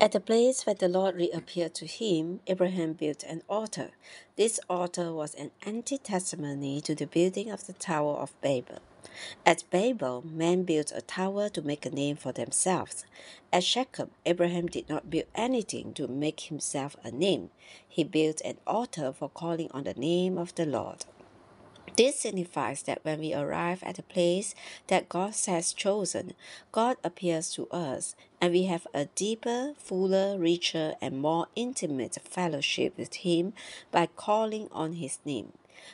At the place where the Lord reappeared to him, Abraham built an altar. This altar was an anti-testimony to the building of the Tower of Babel. At Babel, men built a tower to make a name for themselves. At Shechem, Abraham did not build anything to make himself a name. He built an altar for calling on the name of the Lord. This signifies that when we arrive at a place that God has chosen, God appears to us, and we have a deeper, fuller, richer, and more intimate fellowship with Him by calling on His name.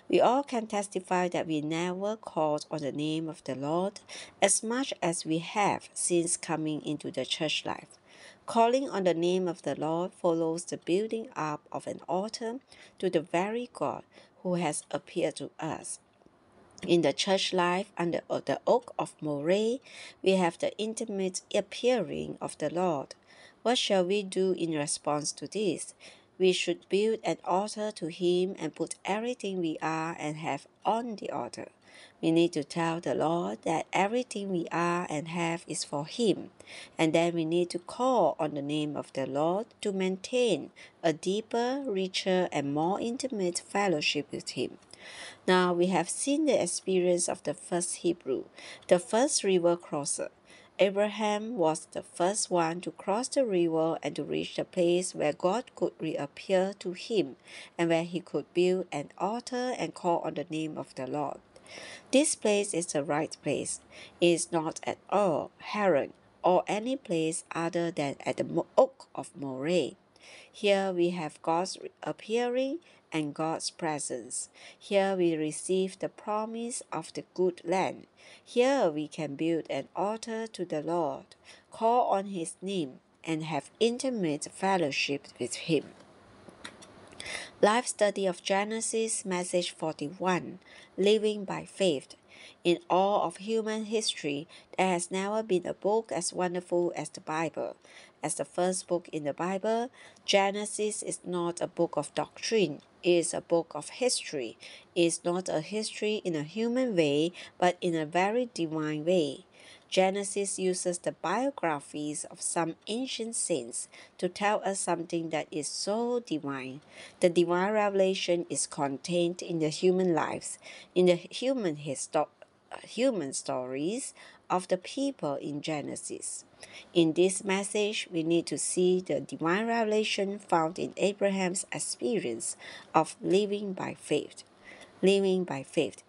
We all can testify that we never called on the name of the Lord as much as we have since coming into the church life. Calling on the name of the Lord follows the building up of an altar to the very God who has appeared to us. In the church life under the oak of Moreh, we have the intimate appearing of the Lord. What shall we do in response to this? We should build an altar to Him and put everything we are and have on the altar. We need to tell the Lord that everything we are and have is for Him, and then we need to call on the name of the Lord to maintain a deeper, richer, and more intimate fellowship with Him. Now we have seen the experience of the first Hebrew, the first river crosser. Abraham was the first one to cross the river and to reach the place where God could reappear to him and where he could build an altar and call on the name of the Lord. This place is the right place. It is not at all Haran or any place other than at the oak of Moreh. Here we have God's appearing and God's presence. Here we receive the promise of the good land. Here we can build an altar to the Lord, call on His name, and have intimate fellowship with Him. Life Study of Genesis, Message 41, Living by Faith. In all of human history, there has never been a book as wonderful as the Bible. As the first book in the Bible, Genesis is not a book of doctrine. It is a book of history. It is not a history in a human way, but in a very divine way. Genesis uses the biographies of some ancient saints to tell us something that is so divine. The divine revelation is contained in the human lives, in the human stories of the people in Genesis. In this message, we need to see the divine revelation found in Abraham's experience of living by faith. Living by faith.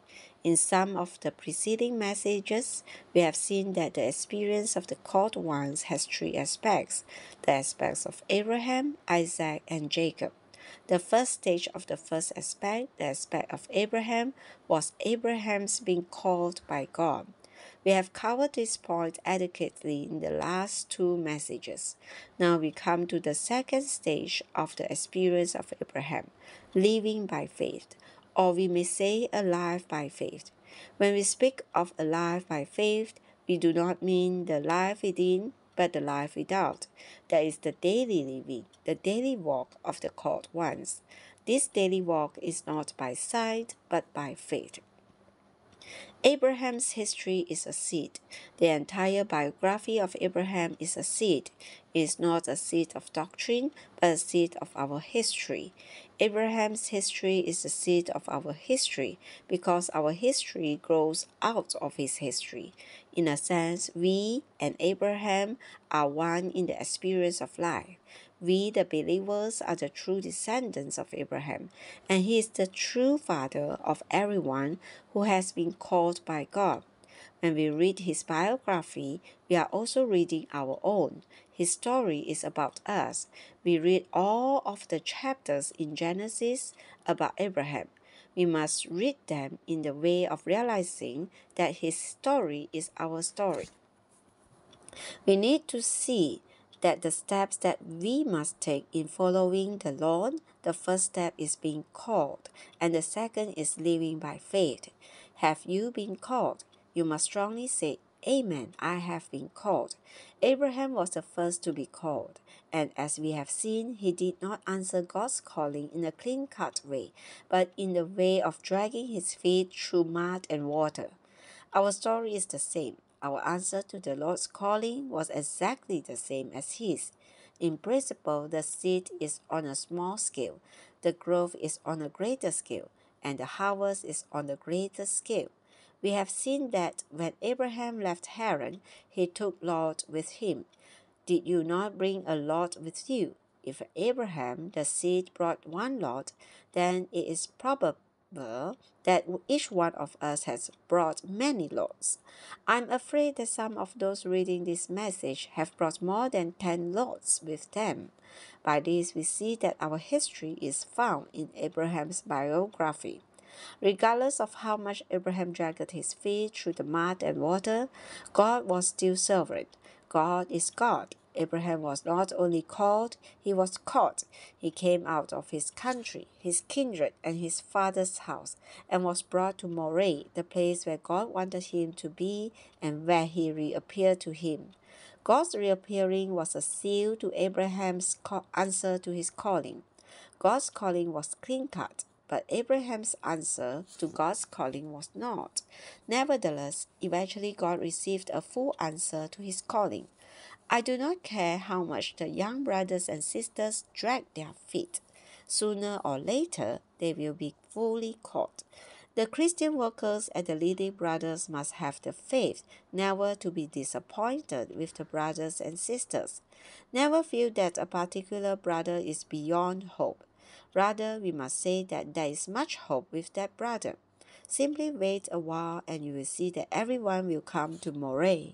In some of the preceding messages, we have seen that the experience of the called ones has three aspects: the aspects of Abraham, Isaac, and Jacob. The first stage of the first aspect, the aspect of Abraham, was Abraham's being called by God. We have covered this point adequately in the last two messages. Now we come to the second stage of the experience of Abraham, living by faith, or we may say alive by faith. When we speak of alive by faith, we do not mean the life within, but the life without. That is the daily living, the daily walk of the called ones. This daily walk is not by sight, but by faith. Abraham's history is a seed. The entire biography of Abraham is a seed. It is not a seed of doctrine, but a seed of our history. Abraham's history is the seed of our history because our history grows out of his history. In a sense, we and Abraham are one in the experience of life. We, the believers, are the true descendants of Abraham, and he is the true father of everyone who has been called by God. When we read his biography, we are also reading our own. His story is about us. We read all of the chapters in Genesis about Abraham. We must read them in the way of realizing that his story is our story. We need to see that the steps that we must take in following the Lord, the first step is being called, and the second is living by faith. Have you been called? You must strongly say, Amen, I have been called. Abraham was the first to be called, and as we have seen, he did not answer God's calling in a clean-cut way, but in the way of dragging his feet through mud and water. Our story is the same. Our answer to the Lord's calling was exactly the same as his. In principle, the seed is on a small scale, the growth is on a greater scale, and the harvest is on a greater scale. We have seen that when Abraham left Haran, he took Lot with him. Did you not bring a lot with you? If Abraham, the seed, brought one lot, then it is probable that each one of us has brought many lots. I'm afraid that some of those reading this message have brought more than 10 lots with them. By this, we see that our history is found in Abraham's biography. Regardless of how much Abraham dragged his feet through the mud and water, God was still sovereign. God is God. Abraham was not only called, he was caught. He came out of his country, his kindred, and his father's house, and was brought to Moriah, the place where God wanted him to be and where he reappeared to him. God's reappearing was a seal to Abraham's answer to his calling. God's calling was clean-cut, but Abraham's answer to God's calling was not. Nevertheless, eventually God received a full answer to his calling. I do not care how much the young brothers and sisters drag their feet. Sooner or later, they will be fully caught. The Christian workers at the Leading Brothers must have the faith never to be disappointed with the brothers and sisters. Never feel that a particular brother is beyond hope. Rather, we must say that there is much hope with that brother. Simply wait a while and you will see that everyone will come to Moriah.